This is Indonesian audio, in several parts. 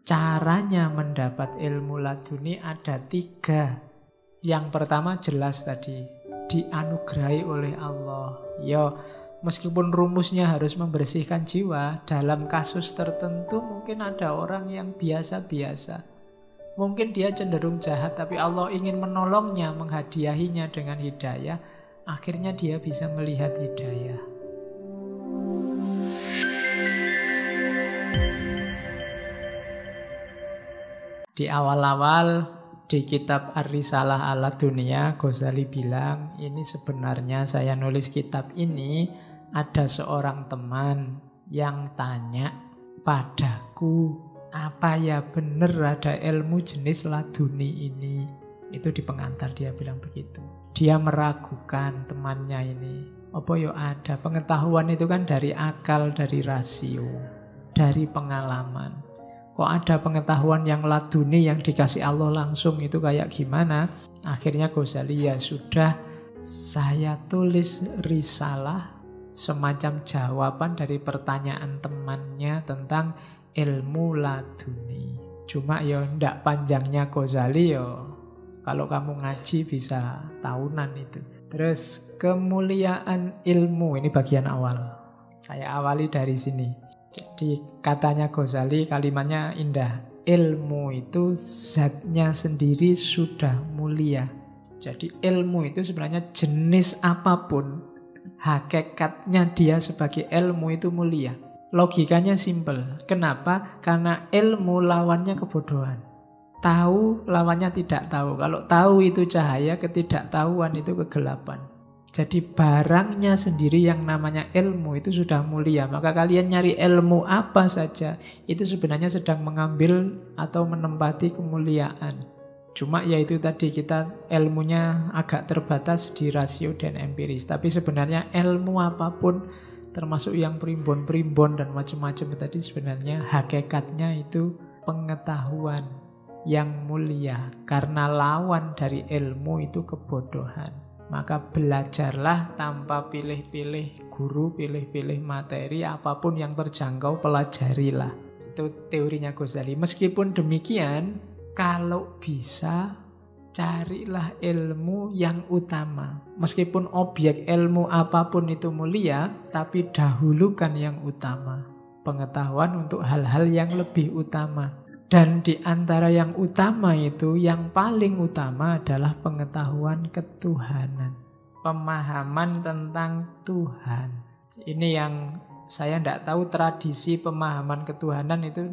Caranya mendapat ilmu laduni ada 3. Yang pertama jelas tadi, dianugerahi oleh Allah. Ya, meskipun rumusnya harus membersihkan jiwa, dalam kasus tertentu mungkin ada orang yang biasa-biasa. Mungkin dia cenderung jahat, tapi Allah ingin menolongnya, menghadiahinya dengan hidayah. Akhirnya dia bisa melihat hidayah. Di awal-awal di kitab Ar-Risalah ala Dunia, Ghazali bilang, ini sebenarnya saya nulis kitab ini, ada seorang teman yang tanya padaku, apa ya benar ada ilmu jenis laduni ini? Itu di pengantar dia bilang begitu. Dia meragukan temannya ini. Apa ya ada? Pengetahuan itu kan dari akal, dari rasio, dari pengalaman. Kok ada pengetahuan yang laduni yang dikasih Allah langsung, itu kayak gimana? Akhirnya Ghazali, ya sudah, saya tulis risalah semacam jawaban dari pertanyaan temannya tentang ilmu laduni. Cuma ya ndak panjangnya Ghazali ya. Kalau kamu ngaji bisa tahunan itu. Terus kemuliaan ilmu, ini bagian awal. Saya awali dari sini. Jadi katanya Ghazali, kalimatnya indah. Ilmu itu zatnya sendiri sudah mulia. Jadi ilmu itu sebenarnya jenis apapun, hakikatnya dia sebagai ilmu itu mulia. Logikanya simpel. Kenapa? Karena ilmu lawannya kebodohan. Tahu lawannya tidak tahu. Kalau tahu itu cahaya, ketidaktahuan itu kegelapan. Jadi barangnya sendiri yang namanya ilmu itu sudah mulia. Maka kalian nyari ilmu apa saja, itu sebenarnya sedang mengambil atau menempati kemuliaan. Cuma ya itu tadi, kita ilmunya agak terbatas di rasio dan empiris. Tapi sebenarnya ilmu apapun, termasuk yang primbon-primbon dan macam-macam tadi, sebenarnya hakikatnya itu pengetahuan yang mulia. Karena lawan dari ilmu itu kebodohan. Maka belajarlah tanpa pilih-pilih guru, pilih-pilih materi, apapun yang terjangkau pelajarilah. Itu teorinya Ghazali. Meskipun demikian, kalau bisa carilah ilmu yang utama. Meskipun objek ilmu apapun itu mulia, tapi dahulukan yang utama. Pengetahuan untuk hal-hal yang lebih utama. Dan di antara yang utama itu, yang paling utama adalah pengetahuan ketuhanan. Pemahaman tentang Tuhan. Ini yang saya tidak tahu, tradisi pemahaman ketuhanan itu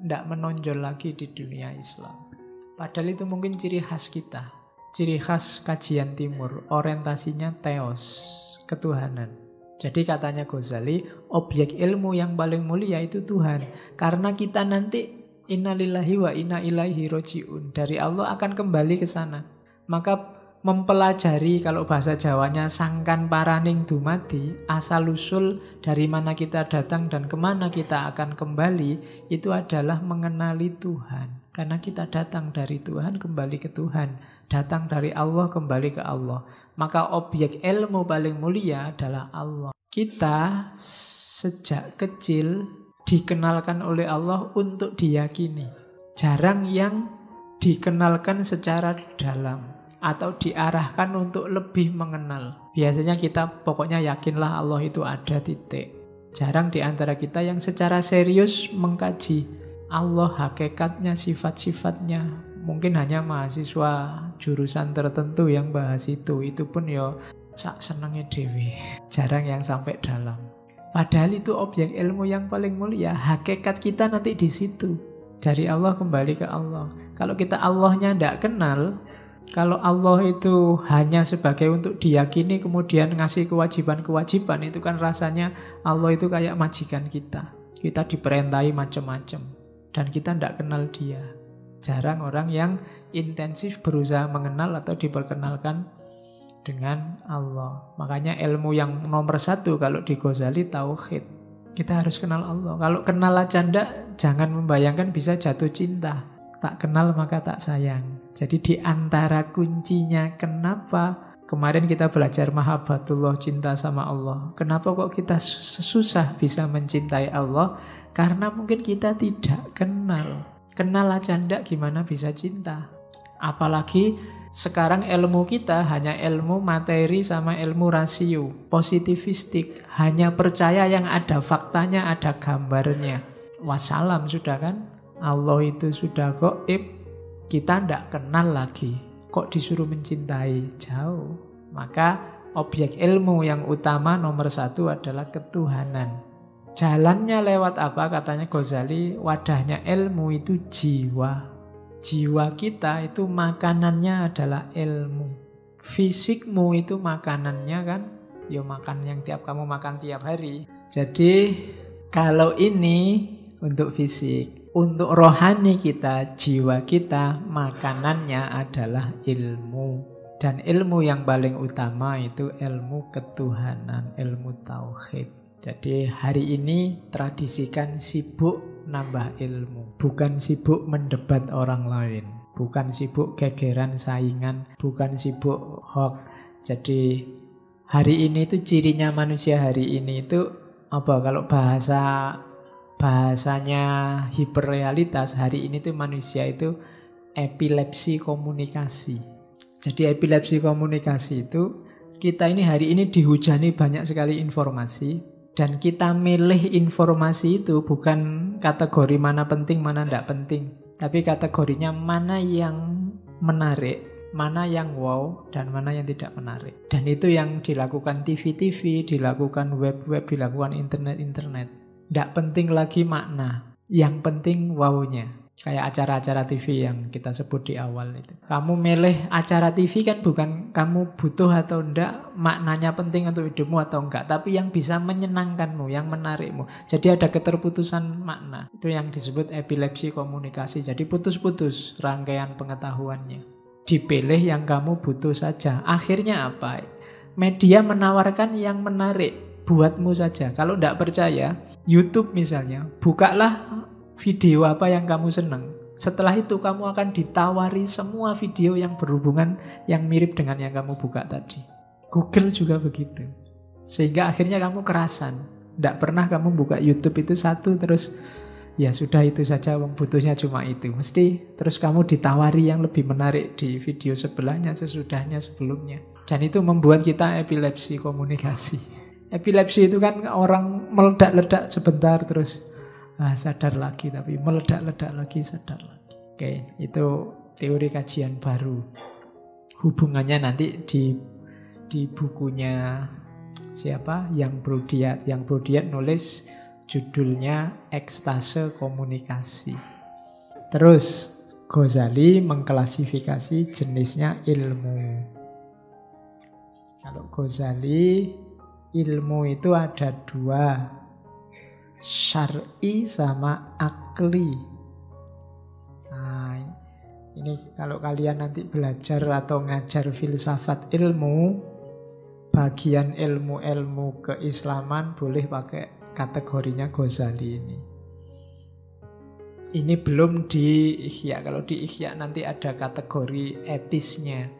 tidak menonjol lagi di dunia Islam. Padahal itu mungkin ciri khas kita. Ciri khas kajian timur. Orientasinya teos, ketuhanan. Jadi katanya Ghazali, objek ilmu yang paling mulia itu Tuhan. Karena kita nanti innalillahi wa inna ilaihi roji'un. Dari Allah akan kembali ke sana. Maka mempelajari, kalau bahasa Jawanya sangkan paraning dumadi, asal-usul dari mana kita datang dan kemana kita akan kembali, itu adalah mengenali Tuhan. Karena kita datang dari Tuhan, kembali ke Tuhan. Datang dari Allah, kembali ke Allah. Maka objek ilmu paling mulia adalah Allah. Kita sejak kecil dikenalkan oleh Allah untuk diyakini. Jarang yang dikenalkan secara dalam atau diarahkan untuk lebih mengenal. Biasanya kita pokoknya yakinlah Allah itu ada, titik. Jarang di antara kita yang secara serius mengkaji Allah, hakikatnya, sifat-sifatnya. Mungkin hanya mahasiswa jurusan tertentu yang bahas itu. Itu pun ya sak senengnya dewe. Jarang yang sampai dalam. Padahal itu objek ilmu yang paling mulia. Hakikat kita nanti di situ. Dari Allah kembali ke Allah. Kalau kita Allahnya tidak kenal, kalau Allah itu hanya sebagai untuk diyakini kemudian ngasih kewajiban-kewajiban, itu kan rasanya Allah itu kayak majikan kita. Kita diperintahi macam-macam dan kita tidak kenal dia. Jarang orang yang intensif berusaha mengenal atau diperkenalkan dengan Allah. Makanya ilmu yang nomor 1 kalau di Ghazali tauhid. Kita harus kenal Allah. Kalau kenal aja ndak, jangan membayangkan bisa jatuh cinta. Tak kenal maka tak sayang. Jadi di antara kuncinya kenapa kemarin kita belajar mahabbatullah, cinta sama Allah. Kenapa kok kita susah bisa mencintai Allah? Karena mungkin kita tidak kenal. Kenal aja ndak gimana bisa cinta. Apalagi sekarang ilmu kita hanya ilmu materi sama ilmu rasio, positivistik. Hanya percaya yang ada faktanya, ada gambarnya. Wassalam sudah kan? Allah itu sudah gaib, kita ndak kenal lagi. Kok disuruh mencintai? Jauh. Maka objek ilmu yang utama nomor satu adalah ketuhanan. Jalannya lewat apa? Katanya Ghazali, wadahnya ilmu itu jiwa. Jiwa kita itu makanannya adalah ilmu. Fisikmu itu makanannya kan, ya makan yang kamu makan tiap hari. Jadi kalau ini untuk fisik, untuk rohani kita, jiwa kita, makanannya adalah ilmu. Dan ilmu yang paling utama itu ilmu ketuhanan, ilmu tauhid. Jadi hari ini tradisikan sibuk nambah ilmu, bukan sibuk mendebat orang lain, bukan sibuk gegeran saingan, bukan sibuk hoax. Jadi hari ini itu cirinya manusia hari ini itu apa? Kalau bahasanya hiperrealitas, hari ini tuh manusia itu epilepsi komunikasi. Jadi epilepsi komunikasi itu kita ini hari ini dihujani banyak sekali informasi. Dan kita milih informasi itu bukan kategori mana penting, mana tidak penting. Tapi kategorinya mana yang menarik, mana yang wow, dan mana yang tidak menarik. Dan itu yang dilakukan TV-TV, dilakukan web-web, dilakukan internet-internet. Tidak penting lagi makna, yang penting wow-nya. Kayak acara-acara TV yang kita sebut di awal itu. Kamu milih acara TV kan bukan kamu butuh atau enggak, maknanya penting untuk hidupmu atau enggak, tapi yang bisa menyenangkanmu, yang menarikmu. Jadi ada keterputusan makna. Itu yang disebut epilepsi komunikasi. Jadi putus-putus rangkaian pengetahuannya. Dipilih yang kamu butuh saja. Akhirnya apa? Media menawarkan yang menarik buatmu saja. Kalau enggak percaya, YouTube misalnya, bukalah video apa yang kamu senang. Setelah itu kamu akan ditawari semua video yang berhubungan, yang mirip dengan yang kamu buka tadi. Google juga begitu. Sehingga akhirnya kamu kerasan. Tidak pernah kamu buka YouTube itu satu terus ya sudah itu saja, wong butuhnya cuma itu. Mesti terus kamu ditawari yang lebih menarik di video sebelahnya, sesudahnya, sebelumnya. Dan itu membuat kita epilepsi komunikasi. Epilepsi itu kan orang meledak-ledak sebentar terus sadar lagi, tapi meledak-ledak lagi, sadar lagi. Oke, itu teori kajian baru. Hubungannya nanti di bukunya siapa? Yang Brodiat. Yang Brodiat nulis judulnya Ekstase Komunikasi. Terus Ghazali mengklasifikasi jenisnya ilmu. Kalau Ghazali, ilmu itu ada dua, syar'i sama akli. Nah, ini kalau kalian nanti belajar atau ngajar filsafat ilmu, bagian ilmu-ilmu keislaman boleh pakai kategorinya Ghazali ini. Ini belum di Ihya. Kalau di Ihya nanti ada kategori etisnya.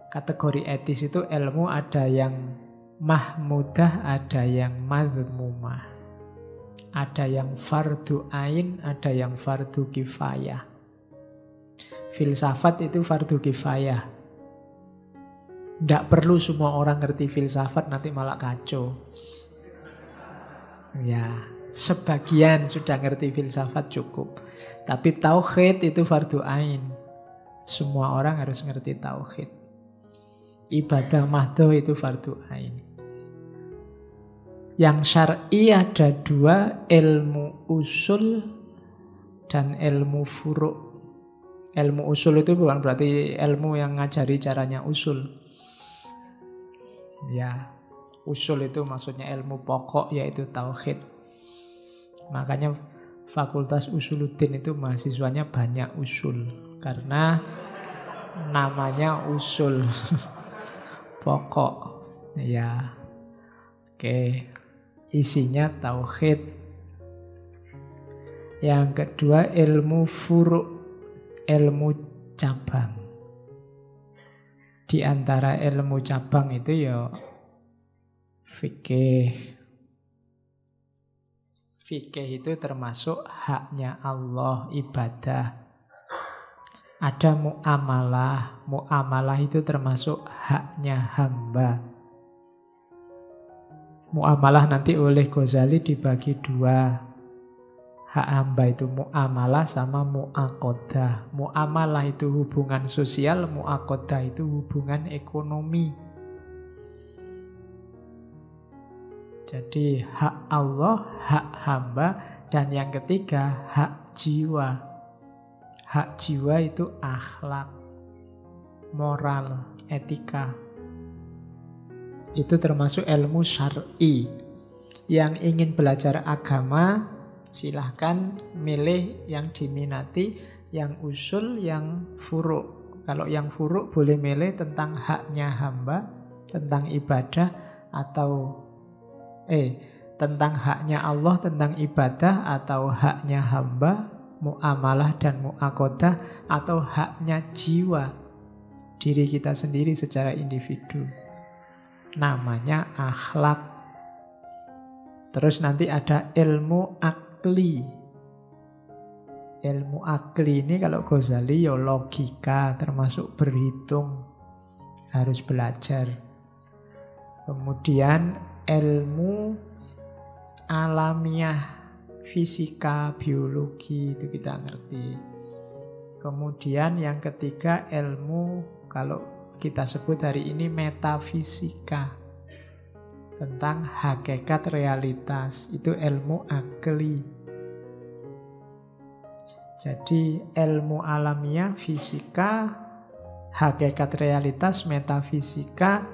Kategori etis itu ilmu ada yang mahmudah, ada yang madhmumah. Ada yang fardu ain, ada yang fardu kifayah. Filsafat itu fardu kifayah. Tidak perlu semua orang ngerti filsafat, nanti malah kacau. Ya, sebagian sudah ngerti filsafat cukup. Tapi tauhid itu fardu ain. Semua orang harus ngerti tauhid. Ibadah mahdoh itu fardu ain. Yang syar'i ada dua, ilmu usul dan ilmu furu'. Ilmu usul itu bukan berarti ilmu yang ngajari caranya usul. Ya, usul itu maksudnya ilmu pokok, yaitu tauhid. Makanya Fakultas Usuluddin itu mahasiswanya banyak usul, karena namanya usul pokok. Ya, oke. Isinya tauhid. Yang kedua ilmu furu', ilmu cabang. Di antara ilmu cabang itu ya fikih Fikih itu termasuk haknya Allah, ibadah. Ada muamalah. Muamalah itu termasuk haknya hamba. Muamalah nanti oleh Ghazali dibagi dua. Hak hamba itu muamalah sama mu'aqodah. Muamalah itu hubungan sosial, mu'aqodah itu hubungan ekonomi. Jadi hak Allah, hak hamba, dan yang ketiga hak jiwa. Hak jiwa itu akhlak, moral, etika. Itu termasuk ilmu syar'i. Yang ingin belajar agama, silahkan milih yang diminati, yang usul, yang furu'. Kalau yang furu' boleh milih tentang haknya hamba, tentang ibadah, atau tentang haknya Allah, tentang ibadah, atau haknya hamba, muamalah dan mu'aqodah, atau haknya jiwa, diri kita sendiri secara individu. Namanya akhlak. Terus nanti ada ilmu akli. Ilmu akli ini kalau Ghazali ya logika, termasuk berhitung, harus belajar. Kemudian ilmu alamiah, fisika, biologi, itu kita ngerti. Kemudian yang ketiga ilmu, kalau kita sebut hari ini metafisika, tentang hakikat realitas, itu ilmu akli. Jadi ilmu alamiah, fisika, hakikat realitas, metafisika,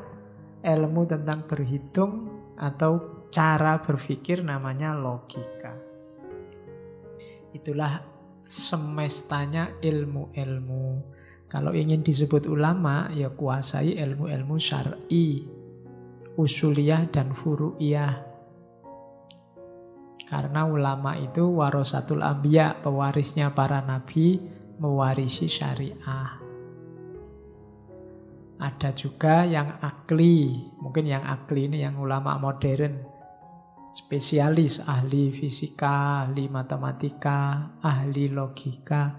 ilmu tentang berhitung atau cara berpikir namanya logika. Itulah semestanya ilmu-ilmu. Kalau ingin disebut ulama, ya kuasai ilmu-ilmu syar'i, usuliyah dan furu'iyah. Karena ulama itu warasatul anbiya, pewarisnya para nabi, mewarisi syariah. Ada juga yang akli, mungkin yang akli ini yang ulama modern, spesialis, ahli fisika, ahli matematika, ahli logika,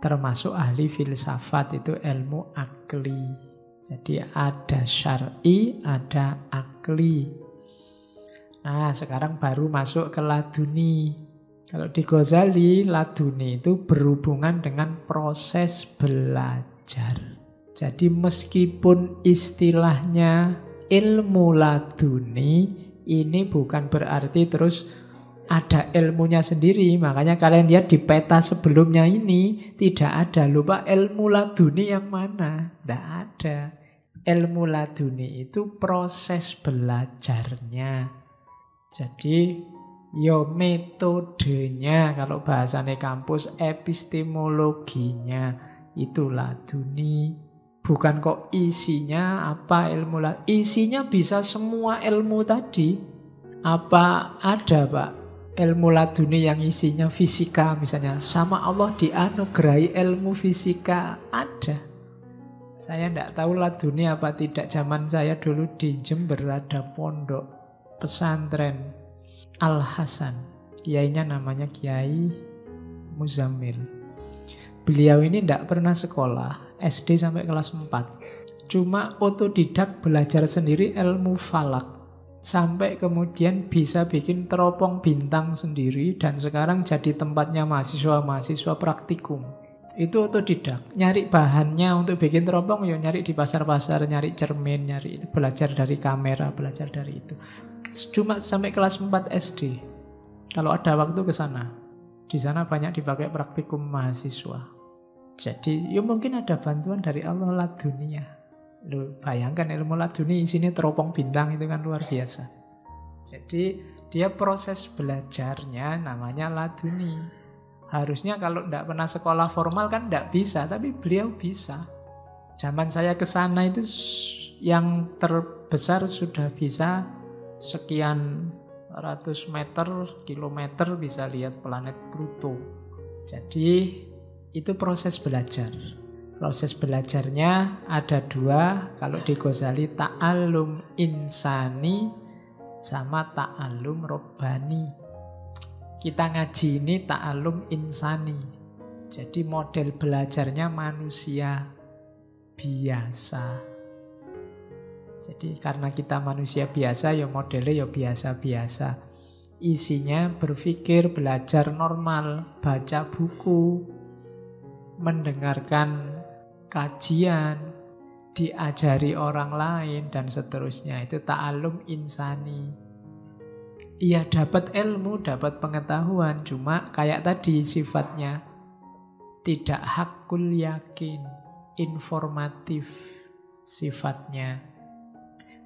termasuk ahli filsafat, itu ilmu akli. Jadi ada syar'i, ada akli. Nah, sekarang baru masuk ke laduni. Kalau di Ghazali, laduni itu berhubungan dengan proses belajar. Jadi meskipun istilahnya ilmu laduni, ini bukan berarti terus ada ilmunya sendiri. Makanya kalian lihat di peta sebelumnya ini tidak ada. Lupa ilmu laduni yang mana? Tidak ada. Ilmu laduni itu proses belajarnya. Jadi yo metodenya, kalau bahasanya kampus epistemologinya, itu laduni. Bukan kok isinya apa ilmu laduni. Isinya bisa semua ilmu tadi. Apa ada Pak ilmu laduni yang isinya fisika misalnya, sama Allah dianugerahi ilmu fisika? Ada. Saya tidak tahu laduni apa tidak. Zaman saya dulu di Jember ada pondok pesantren Al-Hasan. Kiainya namanya Kiai Muzammil. Beliau ini tidak pernah sekolah, SD sampai kelas 4. Cuma otodidak belajar sendiri ilmu falak. Sampai kemudian bisa bikin teropong bintang sendiri, dan sekarang jadi tempatnya mahasiswa-mahasiswa praktikum. Itu otodidak. Nyari bahannya untuk bikin teropong, ya nyari di pasar-pasar, nyari cermin, nyari itu, belajar dari kamera, belajar dari itu. Cuma sampai kelas 4 SD. Kalau ada waktu ke sana. Di sana banyak dipakai praktikum mahasiswa. Jadi ya mungkin ada bantuan dari Allah ladunia. Lu bayangkan ilmu laduni isinya teropong bintang, itu kan luar biasa. Jadi dia proses belajarnya namanya laduni. Harusnya kalau tidak pernah sekolah formal kan tidak bisa, tapi beliau bisa. Zaman saya ke sana itu yang terbesar sudah bisa sekian ratus meter, kilometer bisa lihat planet Pluto. Jadi itu proses belajar. Proses belajarnya ada dua. Kalau di Ghazali ta'allum insani, sama ta'allum robbani. Kita ngaji ini ta'allum insani. Jadi model belajarnya manusia biasa. Jadi karena kita manusia biasa, ya modelnya ya biasa-biasa. Isinya berpikir, belajar normal, baca buku, mendengarkan kajian, diajari orang lain, dan seterusnya. Itu ta'allum insani. Iya dapat ilmu, dapat pengetahuan, cuma kayak tadi sifatnya tidak hakul yakin, informatif sifatnya.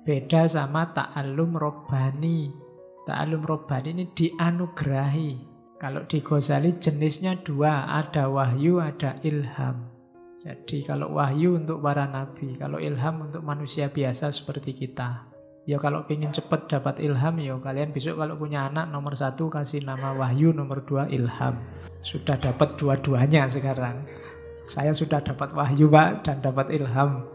Beda sama ta'allum robbani. Ta'allum robbani ini dianugerahi. Kalau di Ghazali jenisnya dua, ada wahyu, ada ilham. Jadi kalau wahyu untuk para nabi, kalau ilham untuk manusia biasa seperti kita. Ya kalau ingin cepat dapat ilham, ya kalian besok kalau punya anak nomor 1 kasih nama wahyu, nomor 2 ilham. Sudah dapat dua-duanya sekarang. Saya sudah dapat wahyu Pak dan dapat ilham.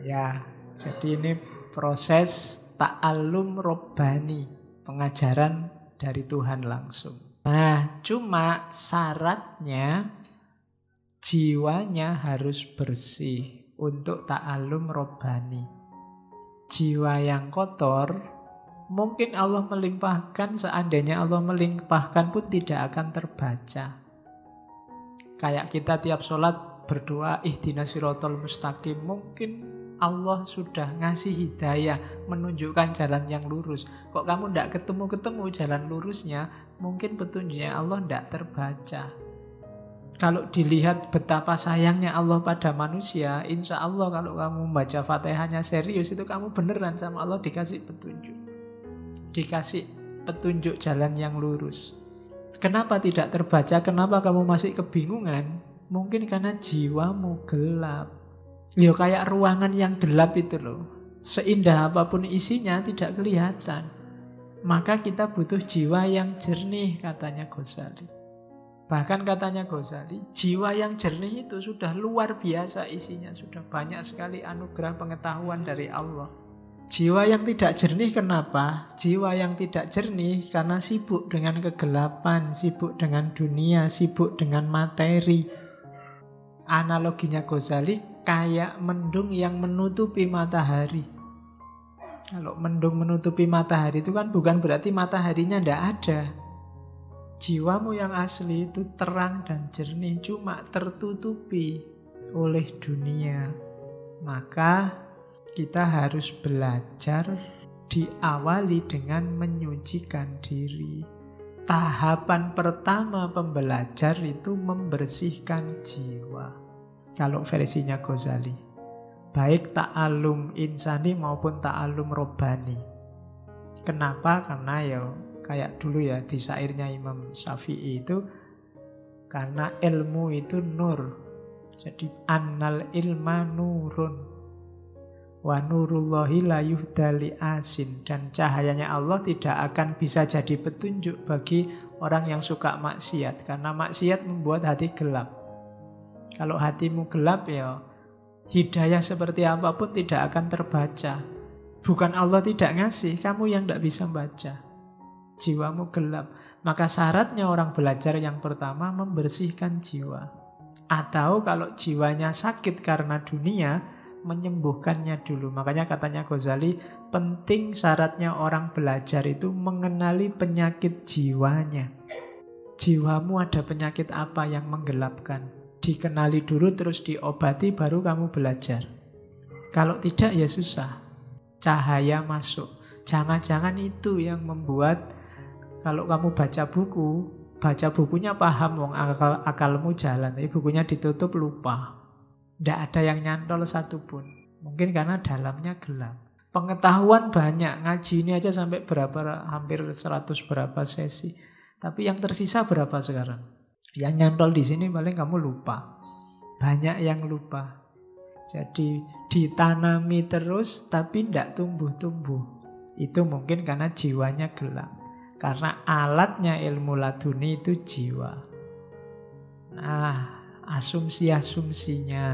Ya, jadi ini proses ta'allum robbani, pengajaran dari Tuhan langsung. Nah, cuma syaratnya jiwanya harus bersih untuk ta'allum robbani. Jiwa yang kotor, mungkin Allah melimpahkan, seandainya Allah melimpahkan pun tidak akan terbaca. Kayak kita tiap sholat berdoa ihdinas siratal mustaqim, mungkin Allah sudah ngasih hidayah, menunjukkan jalan yang lurus. Kok kamu tidak ketemu-ketemu jalan lurusnya, mungkin petunjuknya Allah tidak terbaca. Kalau dilihat betapa sayangnya Allah pada manusia, insya Allah kalau kamu membaca Fatihahnya serius, itu kamu beneran sama Allah dikasih petunjuk. Dikasih petunjuk jalan yang lurus. Kenapa tidak terbaca? Kenapa kamu masih kebingungan? Mungkin karena jiwamu gelap. Ya kayak ruangan yang gelap itu loh. Seindah apapun isinya tidak kelihatan. Maka kita butuh jiwa yang jernih, katanya Ghazali. Bahkan katanya Ghazali, jiwa yang jernih itu sudah luar biasa isinya. Sudah banyak sekali anugerah pengetahuan dari Allah. Jiwa yang tidak jernih kenapa? Jiwa yang tidak jernih karena sibuk dengan kegelapan, sibuk dengan dunia, sibuk dengan materi. Analoginya Ghazali kayak mendung yang menutupi matahari. Kalau mendung menutupi matahari itu kan bukan berarti mataharinya tidak ada. Jiwamu yang asli itu terang dan jernih, cuma tertutupi oleh dunia. Maka kita harus belajar diawali dengan menyucikan diri. Tahapan pertama pembelajar itu membersihkan jiwa. Kalau versinya Ghazali, baik ta'allum insani maupun ta'allum robbani. Kenapa? Karena ya kayak dulu ya di syairnya Imam Syafi'i itu, karena ilmu itu nur. Jadi annal ilma nurun wa nurullahi la yuhdali asin. Dan cahayanya Allah tidak akan bisa jadi petunjuk bagi orang yang suka maksiat, karena maksiat membuat hati gelap. Kalau hatimu gelap ya hidayah seperti apapun tidak akan terbaca. Bukan Allah tidak ngasih, kamu yang tidak bisa baca. Jiwamu gelap. Maka syaratnya orang belajar yang pertama membersihkan jiwa. Atau kalau jiwanya sakit karena dunia, menyembuhkannya dulu. Makanya katanya Ghazali, penting syaratnya orang belajar itu mengenali penyakit jiwanya. Jiwamu ada penyakit apa yang menggelapkan? Dikenali dulu terus diobati baru kamu belajar. Kalau tidak ya susah. Cahaya masuk. Jangan-jangan itu yang membuat kalau kamu baca bukunya paham, wong akalmu jalan, tapi bukunya ditutup lupa. Tidak ada yang nyantol satupun. Mungkin karena dalamnya gelap. Pengetahuan banyak, ngaji ini aja sampai berapa, hampir 100 berapa sesi. Tapi yang tersisa berapa sekarang? Yang nyantol di sini paling kamu lupa. Banyak yang lupa. Jadi ditanami terus tapi tidak tumbuh-tumbuh. Itu mungkin karena jiwanya gelap. Karena alatnya ilmu laduni itu jiwa. Nah, asumsi-asumsinya.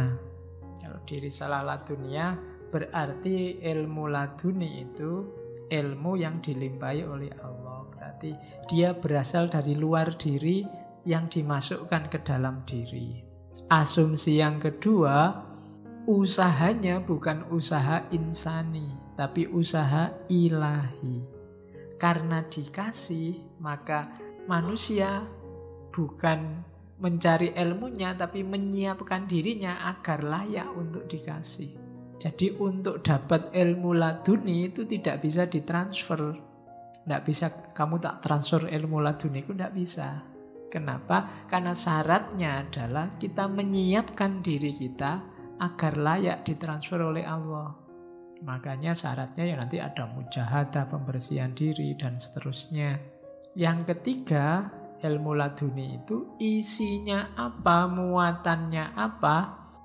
Kalau di Risalah Ladunia berarti ilmu laduni itu ilmu yang dilimpahi oleh Allah. Berarti dia berasal dari luar diri yang dimasukkan ke dalam diri. Asumsi yang kedua, usahanya bukan usaha insani, tapi usaha ilahi. Karena dikasih, maka manusia bukan mencari ilmunya, tapi menyiapkan dirinya agar layak untuk dikasih. Jadi untuk dapat ilmu laduni itu tidak bisa ditransfer. Tidak bisa kamu tak transfer ilmu laduni, itu tidak bisa. Kenapa? Karena syaratnya adalah kita menyiapkan diri kita agar layak ditransfer oleh Allah. Makanya syaratnya ya nanti ada mujahadah, pembersihan diri, dan seterusnya. Yang ketiga, ilmu laduni itu isinya apa, muatannya apa,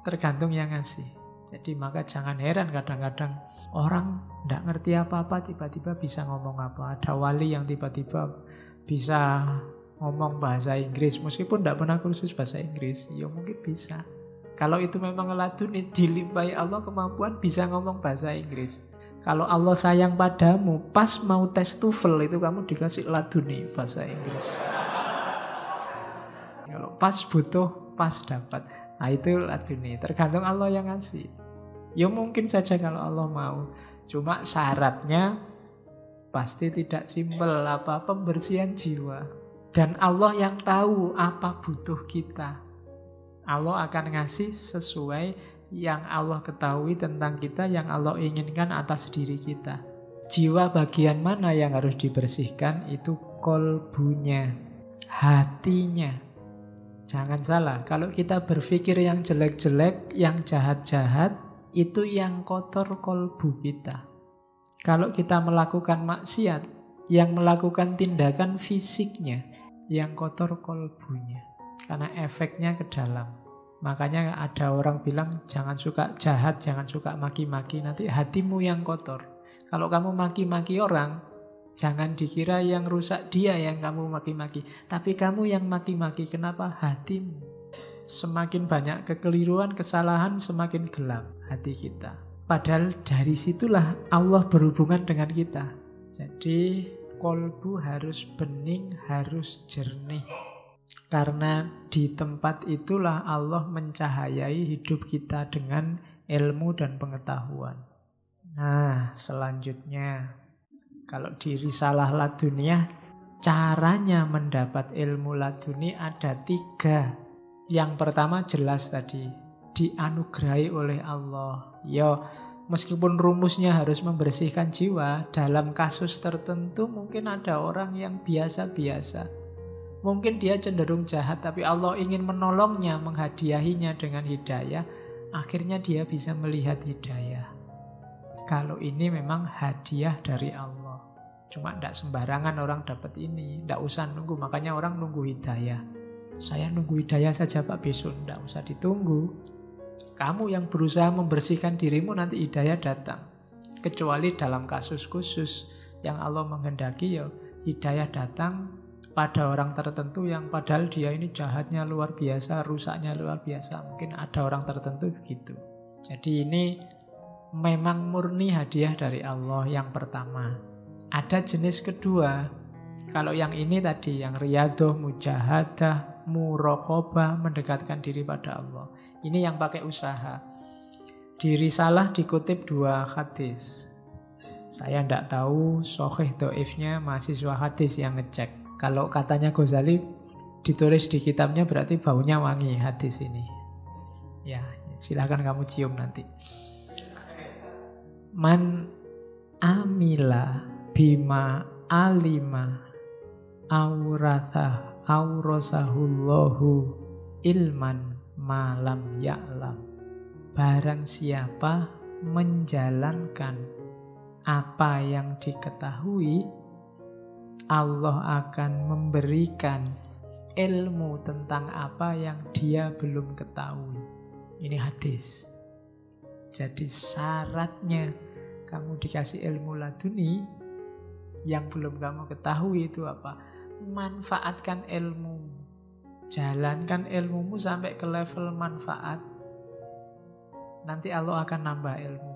tergantung yang ngasih. Jadi maka jangan heran kadang-kadang orang tidak ngerti apa-apa tiba-tiba bisa ngomong apa. Ada wali yang tiba-tiba bisa ngomong bahasa Inggris meskipun tidak pernah kursus bahasa Inggris, ya mungkin bisa. Kalau itu memang laduni, dilimpahi Allah kemampuan bisa ngomong bahasa Inggris. Kalau Allah sayang padamu, pas mau tes TOEFL itu kamu dikasih laduni bahasa Inggris. Kalau pas butuh, pas dapat. Nah itu laduni, tergantung Allah yang ngasih. Ya mungkin saja kalau Allah mau. Cuma syaratnya pasti tidak simpel, apa pembersihan jiwa. Dan Allah yang tahu apa butuh kita. Allah akan ngasih sesuai yang Allah ketahui tentang kita, yang Allah inginkan atas diri kita. Jiwa bagian mana yang harus dibersihkan? Itu kolbunya, hatinya. Jangan salah, kalau kita berpikir yang jelek-jelek, yang jahat-jahat, itu yang kotor kolbu kita. Kalau kita melakukan maksiat, yang melakukan tindakan fisiknya, yang kotor kolbunya. Karena efeknya ke dalam. Makanya ada orang bilang jangan suka jahat, jangan suka maki-maki, nanti hatimu yang kotor. Kalau kamu maki-maki orang, jangan dikira yang rusak dia yang kamu maki-maki, tapi kamu yang maki-maki. Kenapa? Hatimu. Semakin banyak kekeliruan, kesalahan, semakin gelap hati kita. Padahal dari situlah Allah berhubungan dengan kita. Jadi kolbu harus bening, harus jernih. Karena di tempat itulah Allah mencahayai hidup kita dengan ilmu dan pengetahuan. Nah, selanjutnya, kalau di Risalah Laduniyah, caranya mendapat ilmu laduni ada 3. Yang pertama jelas tadi, dianugerahi oleh Allah. Ya, meskipun rumusnya harus membersihkan jiwa, dalam kasus tertentu mungkin ada orang yang biasa-biasa. Mungkin dia cenderung jahat, tapi Allah ingin menolongnya, menghadiahinya dengan hidayah. Akhirnya dia bisa melihat hidayah. Kalau ini memang hadiah dari Allah. Cuma tidak sembarangan orang dapat ini. Tidak usah nunggu, makanya orang nunggu hidayah. Saya nunggu hidayah saja Pak besok, tidak usah ditunggu. Kamu yang berusaha membersihkan dirimu, nanti hidayah datang. Kecuali dalam kasus khusus yang Allah menghendaki, ya hidayah datang pada orang tertentu yang padahal dia ini jahatnya luar biasa, rusaknya luar biasa. Mungkin ada orang tertentu begitu. Jadi ini memang murni hadiah dari Allah yang pertama. Ada jenis kedua. Kalau yang ini tadi, yang riyadah, mujahadah, muraqabah, mendekatkan diri pada Allah. Ini yang pakai usaha. Di Risalah dikutip 2 hadis. Saya tidak tahu sahih dhaifnya, mahasiswa hadis yang ngecek. Kalau katanya Ghazali ditulis di kitabnya berarti baunya wangi hadis ini. Ya, silakan kamu cium nanti. Man amila bima alima aurasahullahu ilman malam ya'lam. Barang siapa menjalankan apa yang diketahui, Allah akan memberikan ilmu tentang apa yang dia belum ketahui. Ini hadis. Jadi syaratnya kamu dikasih ilmu laduni, yang belum kamu ketahui itu apa? Manfaatkan ilmu. Jalankan ilmumu sampai ke level manfaat. Nanti Allah akan nambah ilmu.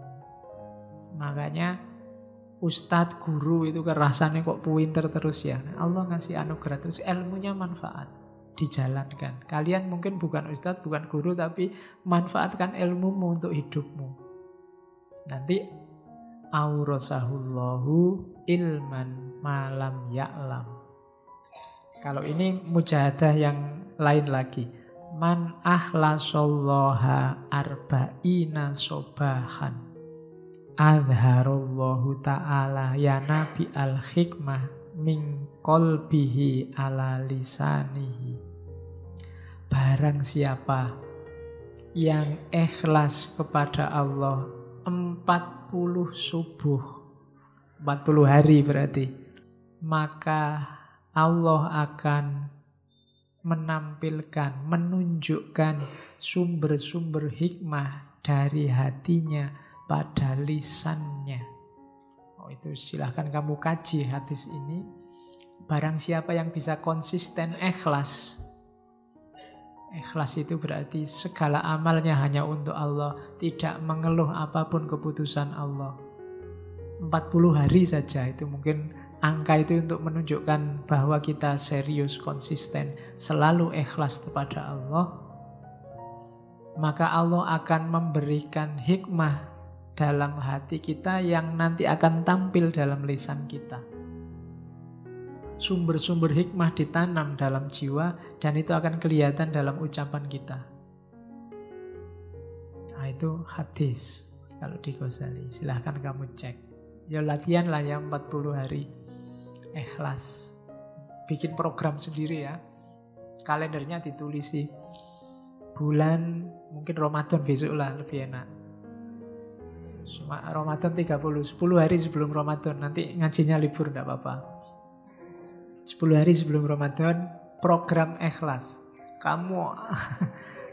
Makanya Ustadz, guru itu kerasannya kok pinter terus ya. Allah ngasih anugerah terus, ilmunya manfaat, dijalankan. Kalian mungkin bukan ustadz, bukan guru, tapi manfaatkan ilmumu untuk hidupmu. Nanti aurasahullahu ilman malam ya'lam. Kalau ini mujahadah yang lain lagi. Man akhlasallaha arba'ina sobahan adharallahu ta'ala ya nabi al-hikmah min qalbihi ala lisanihi. Barang siapa yang ikhlas kepada Allah 40 subuh, 40 hari berarti, maka Allah akan menampilkan, menunjukkan sumber-sumber hikmah dari hatinya pada lisannya. Oh, itu silahkan kamu kaji hadis ini. Barang siapa yang bisa konsisten ikhlas. Ikhlas itu berarti segala amalnya hanya untuk Allah, tidak mengeluh apapun keputusan Allah. 40 hari saja itu mungkin angka itu untuk menunjukkan bahwa kita serius, konsisten, selalu ikhlas kepada Allah. Maka Allah akan memberikan hikmah dalam hati kita yang nanti akan tampil dalam lisan kita. Sumber-sumber hikmah ditanam dalam jiwa dan itu akan kelihatan dalam ucapan kita. Nah, itu hadis kalau di Ghazali. Silahkan kamu cek. Ya latihan lah ya 40 hari. Ikhlas. Bikin program sendiri ya. Kalendernya ditulisi. Bulan mungkin Ramadan besok lah lebih enak. Cuma Ramadan 30, 10 hari sebelum Ramadan. Nanti ngajinya libur enggak apa-apa. 10 hari sebelum Ramadan program ikhlas. Kamu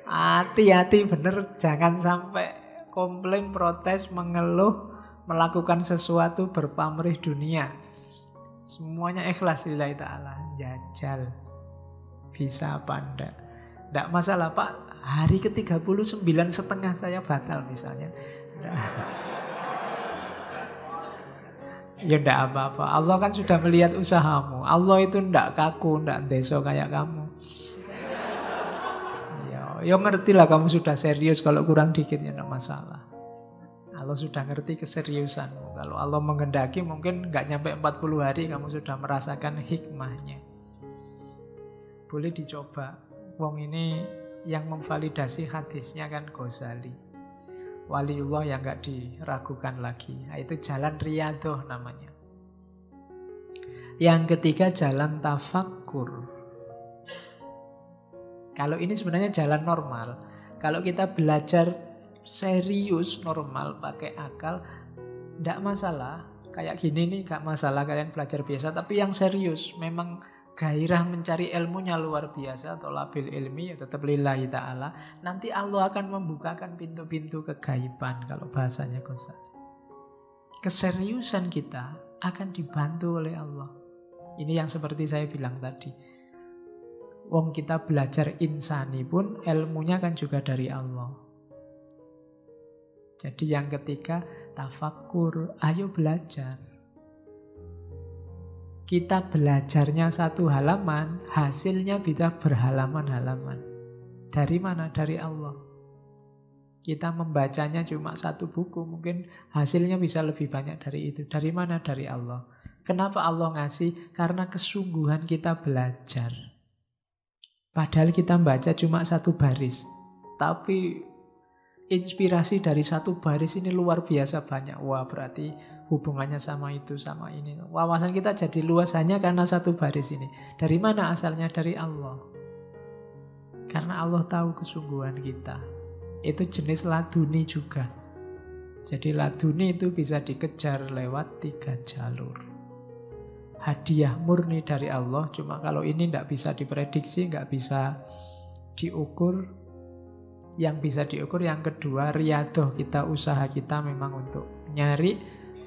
hati-hati bener, jangan sampai komplain, protes, mengeluh, melakukan sesuatu berpamrih dunia. Semuanya ikhlas lillahi ta'ala. Jajal. Bisa apa enggak? Enggak masalah Pak, hari ke-39 setengah saya batal misalnya. Ya enggak apa-apa. Allah kan sudah melihat usahamu. Allah itu enggak kaku, enggak deso kayak kamu. Ya ngerti lah kamu sudah serius. Kalau kurang dikit ya enggak masalah. Allah sudah ngerti keseriusanmu. Kalau Allah menghendaki mungkin enggak nyampe 40 hari kamu sudah merasakan hikmahnya. Boleh dicoba. Wong ini yang memvalidasi hadisnya kan Ghazali. Waliullah yang gak diragukan lagi. Nah, itu jalan riyadhah namanya. Yang ketiga jalan tafakkur. Kalau ini sebenarnya jalan normal. Kalau kita belajar serius normal pakai akal, gak masalah. Kayak gini nih gak masalah kalian belajar biasa. Tapi yang serius memang gairah mencari ilmunya luar biasa, atau labil ilmi, ya tetap lillahi ta'ala. Nanti Allah akan membukakan pintu-pintu kegaiban kalau bahasanya Ghazali. Keseriusan kita akan dibantu oleh Allah. Ini yang seperti saya bilang tadi. Wong kita belajar insani pun ilmunya kan juga dari Allah. Jadi yang ketiga tafakkur, ayo belajar. Kita belajarnya satu halaman, hasilnya bisa berhalaman-halaman. Dari mana? Dari Allah. Kita membacanya cuma satu buku, mungkin hasilnya bisa lebih banyak dari itu. Dari mana? Dari Allah. Kenapa Allah ngasih? Karena kesungguhan kita belajar. Padahal kita baca cuma satu baris. Tapi inspirasi dari satu baris ini luar biasa banyak. Wah, berarti hubungannya sama itu, sama ini. Wawasan kita jadi luas hanya karena satu baris ini. Dari mana asalnya? Dari Allah. Karena Allah tahu kesungguhan kita. Itu jenis laduni juga. Jadi laduni itu bisa dikejar lewat 3 jalur. Hadiah murni dari Allah. Cuma kalau ini tidak bisa diprediksi, nggak bisa diukur. Yang bisa diukur yang kedua, riyadhah kita, usaha kita memang untuk nyari.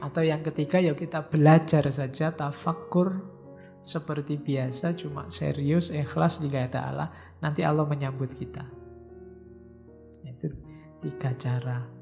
Atau yang ketiga ya kita belajar saja, tafakkur seperti biasa, cuma serius, ikhlas lillahi ta'ala. Nanti Allah menyambut kita. Itu 3 cara.